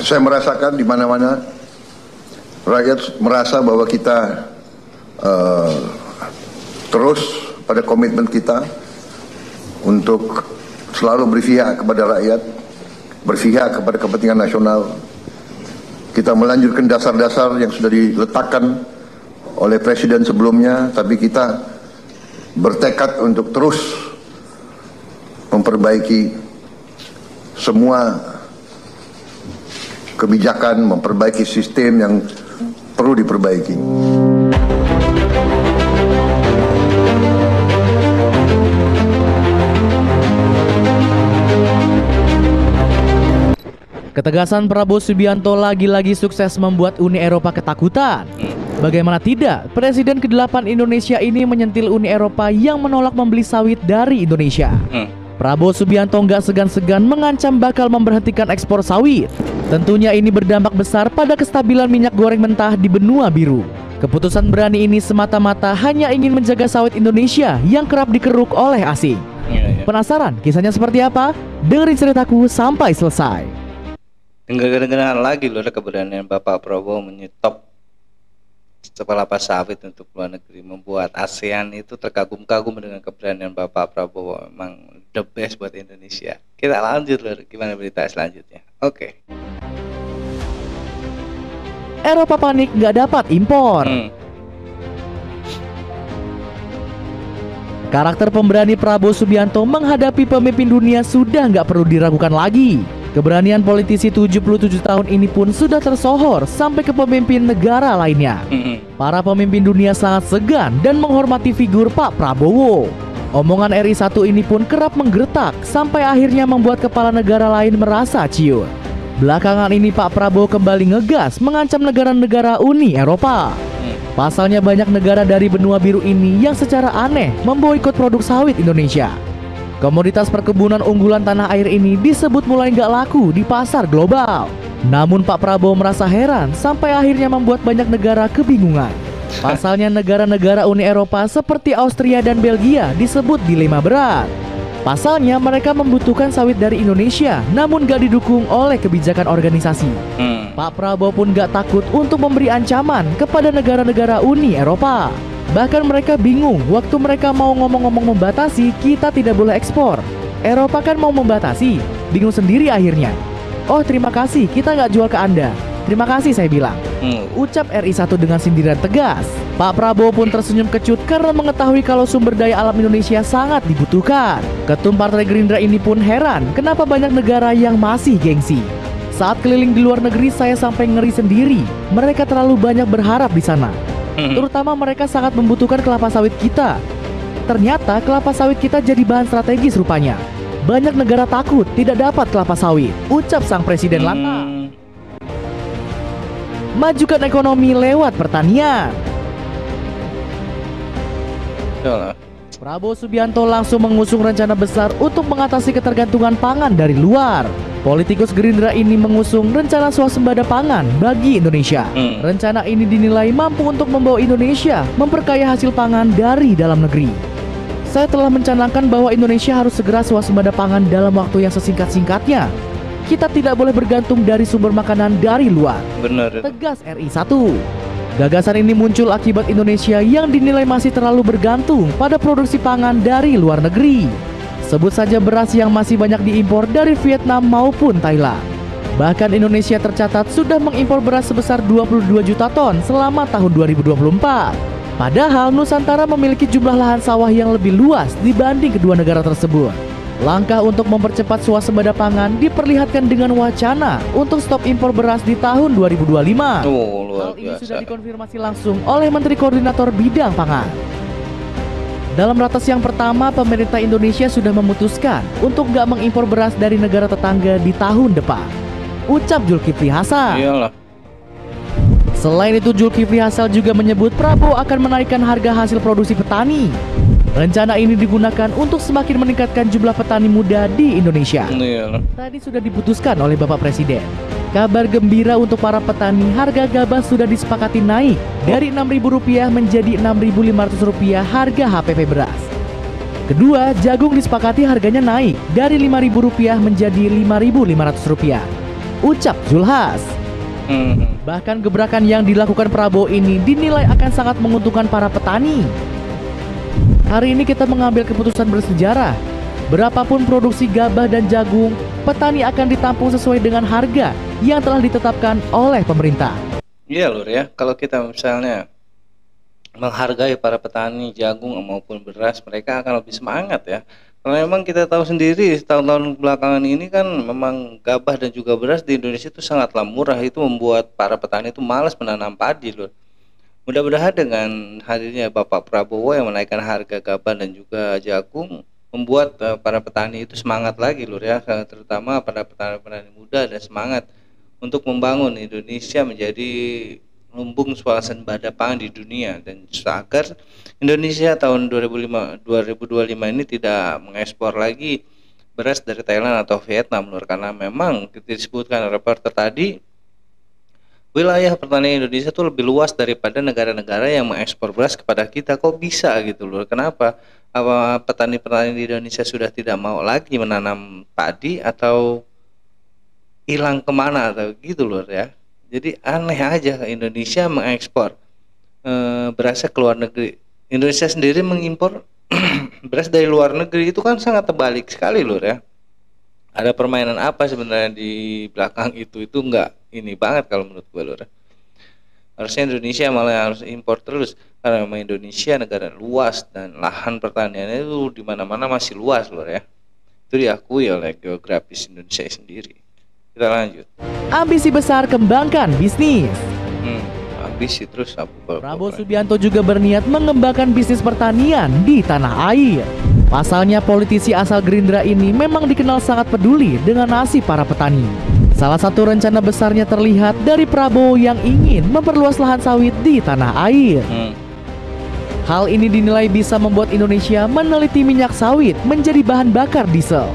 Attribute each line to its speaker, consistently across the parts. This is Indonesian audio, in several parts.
Speaker 1: Saya merasakan di mana-mana rakyat merasa bahwa kita terus pada komitmen kita untuk selalu berpihak kepada rakyat, berpihak kepada kepentingan nasional. Kita melanjutkan dasar-dasar yang sudah diletakkan oleh Presiden sebelumnya, tapi kita bertekad untuk terus memperbaiki semua kebijakan, memperbaiki sistem yang perlu diperbaiki.
Speaker 2: Ketegasan Prabowo Subianto lagi-lagi sukses membuat Uni Eropa ketakutan. Bagaimana tidak, Presiden ke-8 Indonesia ini menyentil Uni Eropa yang menolak membeli sawit dari Indonesia. Prabowo Subianto nggak segan-segan mengancam bakal memberhentikan ekspor sawit. Tentunya ini berdampak besar pada kestabilan minyak goreng mentah di benua biru. Keputusan berani ini semata-mata hanya ingin menjaga sawit Indonesia yang kerap dikeruk oleh asing. Penasaran kisahnya seperti apa? Dengerin ceritaku sampai selesai.
Speaker 3: Dengar-dengar lagi loh keberanian Bapak Prabowo menyetop kelapa sawit untuk luar negeri, membuat ASEAN itu terkagum-kagum dengan keberanian Bapak Prabowo. Memang the best buat Indonesia. Kita lanjut loh, gimana berita selanjutnya? Oke.
Speaker 2: Eropa panik nggak dapat impor. Karakter pemberani Prabowo Subianto menghadapi pemimpin dunia sudah nggak perlu diragukan lagi. Keberanian politisi 77 tahun ini pun sudah tersohor sampai ke pemimpin negara lainnya. Para pemimpin dunia sangat segan dan menghormati figur Pak Prabowo. Omongan RI1 ini pun kerap menggertak sampai akhirnya membuat kepala negara lain merasa ciut. Belakangan ini Pak Prabowo kembali ngegas mengancam negara-negara Uni Eropa. Pasalnya banyak negara dari benua biru ini yang secara aneh memboikot produk sawit Indonesia. Komoditas perkebunan unggulan tanah air ini disebut mulai nggak laku di pasar global. Namun Pak Prabowo merasa heran sampai akhirnya membuat banyak negara kebingungan. Pasalnya negara-negara Uni Eropa seperti Austria dan Belgia disebut dilema berat. Pasalnya mereka membutuhkan sawit dari Indonesia namun nggak didukung oleh kebijakan organisasi. Pak Prabowo pun nggak takut untuk memberi ancaman kepada negara-negara Uni Eropa. Bahkan mereka bingung waktu mereka mau ngomong-ngomong membatasi kita tidak boleh ekspor. Eropa kan mau membatasi, bingung sendiri akhirnya. Oh terima kasih, kita nggak jual ke Anda. Terima kasih saya bilang. Ucap RI1 dengan sindiran tegas. Pak Prabowo pun tersenyum kecut karena mengetahui kalau sumber daya alam Indonesia sangat dibutuhkan. Ketum Partai Gerindra ini pun heran kenapa banyak negara yang masih gengsi. Saat keliling di luar negeri saya sampai ngeri sendiri. Mereka terlalu banyak berharap di sana. Terutama mereka sangat membutuhkan kelapa sawit kita. Ternyata kelapa sawit kita jadi bahan strategis rupanya. Banyak negara takut tidak dapat kelapa sawit, ucap sang presiden lantang. Majukan ekonomi lewat pertanian. Prabowo Subianto langsung mengusung rencana besar untuk mengatasi ketergantungan pangan dari luar. Politikus Gerindra ini mengusung rencana swasembada pangan bagi Indonesia. Rencana ini dinilai mampu untuk membawa Indonesia memperkaya hasil pangan dari dalam negeri. Saya telah mencanangkan bahwa Indonesia harus segera swasembada pangan dalam waktu yang sesingkat-singkatnya. Kita tidak boleh bergantung dari sumber makanan dari luar.
Speaker 3: Benar.
Speaker 2: Tegas RI1. Gagasan ini muncul akibat Indonesia yang dinilai masih terlalu bergantung pada produksi pangan dari luar negeri. Sebut saja beras yang masih banyak diimpor dari Vietnam maupun Thailand. Bahkan Indonesia tercatat sudah mengimpor beras sebesar 22 juta ton selama tahun 2024. Padahal Nusantara memiliki jumlah lahan sawah yang lebih luas dibanding kedua negara tersebut. Langkah untuk mempercepat swasembada pangan diperlihatkan dengan wacana untuk stop impor beras di tahun 2025. Hal ini sudah dikonfirmasi langsung oleh Menteri Koordinator Bidang Pangan. Dalam ratas yang pertama, pemerintah Indonesia sudah memutuskan untuk nggak mengimpor beras dari negara tetangga di tahun depan. Ucap Zulkifli Hasan.
Speaker 3: Iyalah.
Speaker 2: Selain itu, Zulkifli Hasan juga menyebut Prabowo akan menaikkan harga hasil produksi petani. Rencana ini digunakan untuk semakin meningkatkan jumlah petani muda di Indonesia. Tadi sudah diputuskan oleh Bapak Presiden. Kabar gembira untuk para petani, harga gabah sudah disepakati naik dari Rp6.000 menjadi Rp6.500 harga HPP beras. Kedua, jagung disepakati harganya naik dari Rp5.000 menjadi Rp5.500. ucap Zulhas. Bahkan gebrakan yang dilakukan Prabowo ini dinilai akan sangat menguntungkan para petani. Hari ini kita mengambil keputusan bersejarah. Berapapun produksi gabah dan jagung, petani akan ditampung sesuai dengan harga yang telah ditetapkan oleh pemerintah.
Speaker 3: Iya Lur ya, kalau kita misalnya menghargai para petani jagung maupun beras, mereka akan lebih semangat ya. Karena memang kita tahu sendiri tahun-tahun belakangan ini kan memang gabah dan juga beras di Indonesia itu sangatlah murah, itu membuat para petani itu malas menanam padi Lur. Mudah-mudahan dengan hadirnya Bapak Prabowo yang menaikkan harga gabah dan juga jagung membuat para petani itu semangat lagi Lur ya, terutama para petani-petani muda dan semangat untuk membangun Indonesia menjadi lumbung swasembada pangan di dunia, dan agar Indonesia tahun 2025 ini tidak mengekspor lagi beras dari Thailand atau Vietnam Lur, karena memang disebutkan reporter tadi wilayah pertanian Indonesia itu lebih luas daripada negara-negara yang mengekspor beras kepada kita. Kok bisa gitu Lur? Kenapa? Apa petani-petani di Indonesia sudah tidak mau lagi menanam padi atau hilang kemana atau gitu Lur ya? Jadi aneh aja Indonesia mengekspor berasnya ke luar negeri. Indonesia sendiri mengimpor beras dari luar negeri, itu kan sangat terbalik sekali Lur ya. Ada permainan apa sebenarnya di belakang itu enggak ini banget kalau menurut gue Lur. Harusnya Indonesia malah harus impor terus, karena memang Indonesia negara luas dan lahan pertaniannya itu di mana-mana masih luas Lur ya. Itu diakui oleh geografis Indonesia sendiri. Kita lanjut.
Speaker 2: Ambisi besar kembangkan bisnis.
Speaker 3: Ambisi terus apa?
Speaker 2: Prabowo Subianto juga berniat mengembangkan bisnis pertanian di tanah air. Pasalnya politisi asal Gerindra ini memang dikenal sangat peduli dengan nasib para petani. Salah satu rencana besarnya terlihat dari Prabowo yang ingin memperluas lahan sawit di tanah air. Hal ini dinilai bisa membuat Indonesia meneliti minyak sawit menjadi bahan bakar diesel.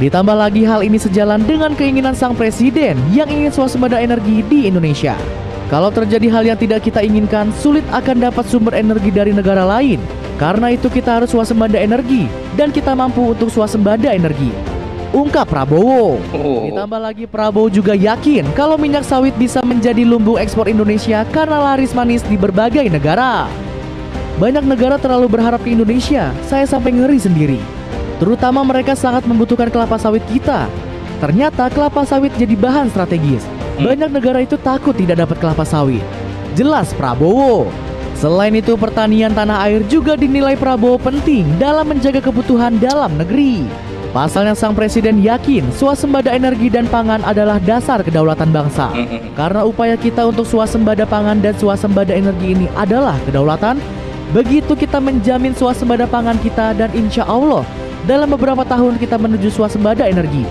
Speaker 2: Ditambah lagi hal ini sejalan dengan keinginan sang presiden yang ingin swasembada energi di Indonesia. Kalau terjadi hal yang tidak kita inginkan, sulit akan dapat sumber energi dari negara lain. Karena itu kita harus swasembada energi dan kita mampu untuk swasembada energi, ungkap Prabowo. Ditambah lagi Prabowo juga yakin kalau minyak sawit bisa menjadi lumbung ekspor Indonesia karena laris manis di berbagai negara. Banyak negara terlalu berharap ke Indonesia, saya sampai ngeri sendiri. Terutama mereka sangat membutuhkan kelapa sawit kita. Ternyata kelapa sawit jadi bahan strategis. Banyak negara itu takut tidak dapat kelapa sawit, jelas Prabowo. Selain itu pertanian tanah air juga dinilai Prabowo penting dalam menjaga kebutuhan dalam negeri. Pasalnya sang presiden yakin swasembada energi dan pangan adalah dasar kedaulatan bangsa. Karena upaya kita untuk swasembada pangan dan swasembada energi ini adalah kedaulatan. Begitu kita menjamin swasembada pangan kita dan insya Allah dalam beberapa tahun kita menuju swasembada energi,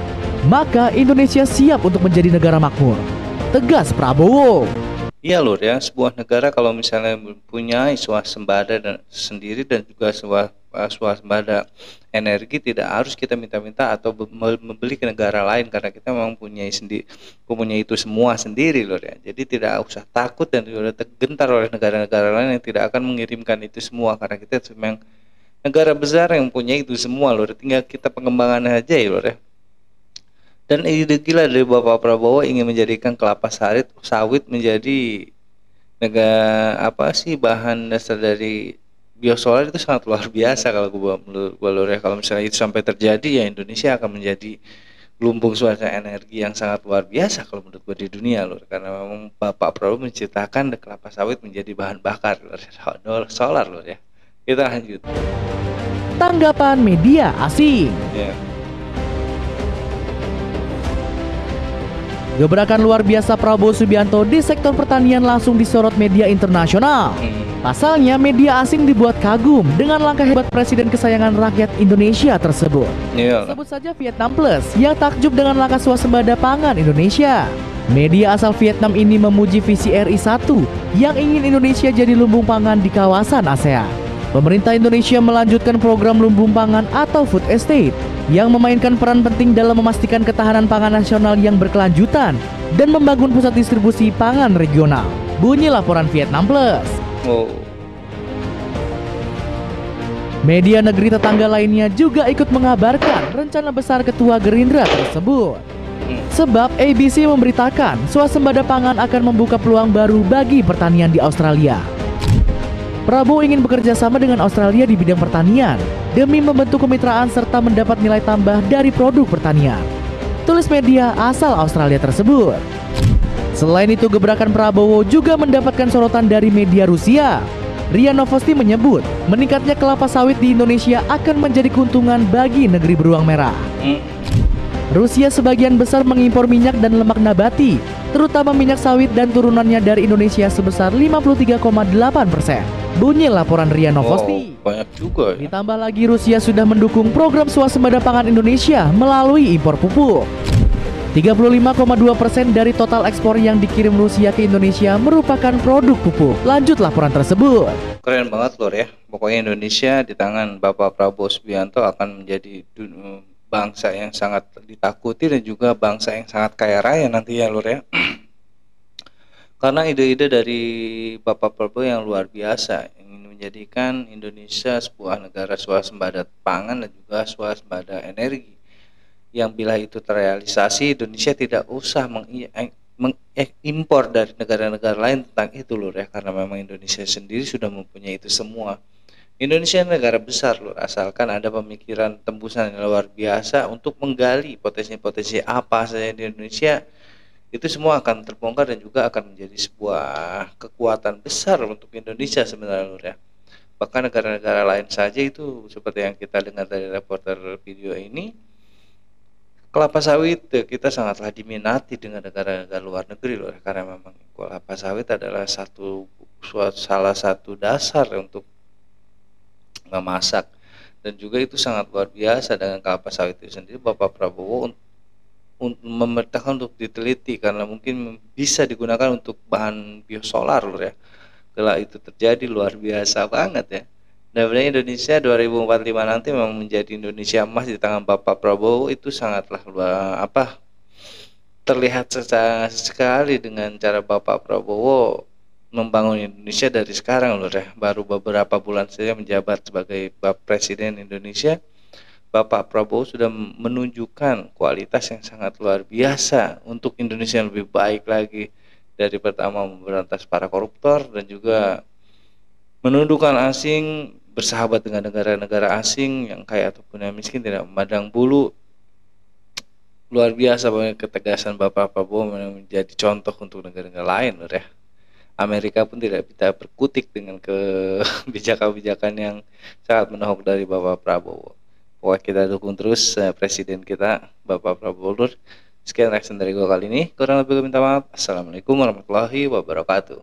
Speaker 2: maka Indonesia siap untuk menjadi negara makmur, tegas Prabowo.
Speaker 3: Iya Lur ya, sebuah negara kalau misalnya mempunyai swasembada dan sendiri dan juga swasembada energi, tidak harus kita minta-minta atau membeli ke negara lain, karena kita memang punya itu semua sendiri Lur ya. Jadi tidak usah takut dan tidak tergentar oleh negara-negara lain yang tidak akan mengirimkan itu semua, karena kita memang negara besar yang punya itu semua Lur, tinggal kita pengembangan aja ya Lur ya. Dan ide gila dari Bapak Prabowo ingin menjadikan kelapa sawit menjadi bahan dasar dari biosolar, itu sangat luar biasa kalau menurut gue Lur ya. Kalau misalnya itu sampai terjadi ya, Indonesia akan menjadi lumbung swasembada energi yang sangat luar biasa kalau menurut gue di dunia Lur, karena memang Bapak Prabowo menciptakan kelapa sawit menjadi bahan bakar Lur, solar Lur ya. Kita lanjut.
Speaker 2: Tanggapan media asing. Gebrakan luar biasa Prabowo Subianto di sektor pertanian langsung disorot media internasional. Pasalnya media asing dibuat kagum dengan langkah hebat presiden kesayangan rakyat Indonesia tersebut. Sebut saja Vietnam Plus yang takjub dengan langkah swasembada pangan Indonesia. Media asal Vietnam ini memuji visi RI 1 yang ingin Indonesia jadi lumbung pangan di kawasan ASEAN. Pemerintah Indonesia melanjutkan program lumbung pangan atau food estate yang memainkan peran penting dalam memastikan ketahanan pangan nasional yang berkelanjutan dan membangun pusat distribusi pangan regional. Bunyi laporan Vietnam Plus. Media negeri tetangga lainnya juga ikut mengabarkan rencana besar Ketua Gerindra tersebut. Sebab ABC memberitakan swasembada pangan akan membuka peluang baru bagi pertanian di Australia. Prabowo ingin bekerja sama dengan Australia di bidang pertanian demi membentuk kemitraan serta mendapat nilai tambah dari produk pertanian, tulis media asal Australia tersebut. Selain itu, gebrakan Prabowo juga mendapatkan sorotan dari media Rusia. RIA Novosti menyebut meningkatnya kelapa sawit di Indonesia akan menjadi keuntungan bagi negeri beruang merah. Rusia sebagian besar mengimpor minyak dan lemak nabati, terutama minyak sawit dan turunannya dari Indonesia sebesar 53,8%. Bunyi laporan RIA Novosti.
Speaker 3: Banyak juga ya.
Speaker 2: Ditambah lagi Rusia sudah mendukung program swasembada pangan Indonesia melalui impor pupuk. 35,2% dari total ekspor yang dikirim Rusia ke Indonesia merupakan produk pupuk. Lanjut laporan tersebut.
Speaker 3: Keren banget Lur ya. Pokoknya Indonesia di tangan Bapak Prabowo Subianto akan menjadi bangsa yang sangat ditakuti dan juga bangsa yang sangat kaya raya nantinya Lur ya. Karena ide-ide dari Bapak Prabowo yang luar biasa ingin menjadikan Indonesia sebuah negara swasembada pangan dan juga swasembada energi, yang bila itu terrealisasi Indonesia tidak usah mengimpor dari negara-negara lain tentang itu Lur ya, karena memang Indonesia sendiri sudah mempunyai itu semua. Indonesia negara besar Lur, asalkan ada pemikiran tembusan yang luar biasa untuk menggali potensi-potensi apa saja di Indonesia, itu semua akan terbongkar dan juga akan menjadi sebuah kekuatan besar untuk Indonesia sebenarnya Lur ya. Bahkan negara-negara lain saja itu seperti yang kita dengar dari reporter video ini, kelapa sawit kita sangatlah diminati dengan negara-negara luar negeri Lur, karena memang kelapa sawit adalah salah satu dasar untuk memasak, dan juga itu sangat luar biasa. Dengan kelapa sawit itu sendiri Bapak Prabowo memerintahkan untuk diteliti karena mungkin bisa digunakan untuk bahan biosolar Lur ya. Kalau itu terjadi luar biasa banget ya. Dan sebenarnya Indonesia 2045 nanti memang menjadi Indonesia emas di tangan Bapak Prabowo itu sangatlah terlihat sekali dengan cara Bapak Prabowo membangun Indonesia dari sekarang Lur ya. Baru beberapa bulan saja menjabat sebagai Presiden Indonesia, Bapak Prabowo sudah menunjukkan kualitas yang sangat luar biasa untuk Indonesia yang lebih baik lagi, dari pertama memberantas para koruptor dan juga menundukkan asing, bersahabat dengan negara-negara asing yang kaya ataupun yang miskin, tidak memandang bulu. Luar biasa banget ketegasan Bapak Prabowo menjadi contoh untuk negara-negara lain Lur ya. Amerika pun tidak bisa berkutik dengan kebijakan-kebijakan yang sangat menohok dari Bapak Prabowo. Pokoknya kita dukung terus Presiden kita Bapak Prabowo Lur. Sekian reaction dari gue kali ini. Kurang lebih gue minta maaf. Assalamualaikum warahmatullahi wabarakatuh.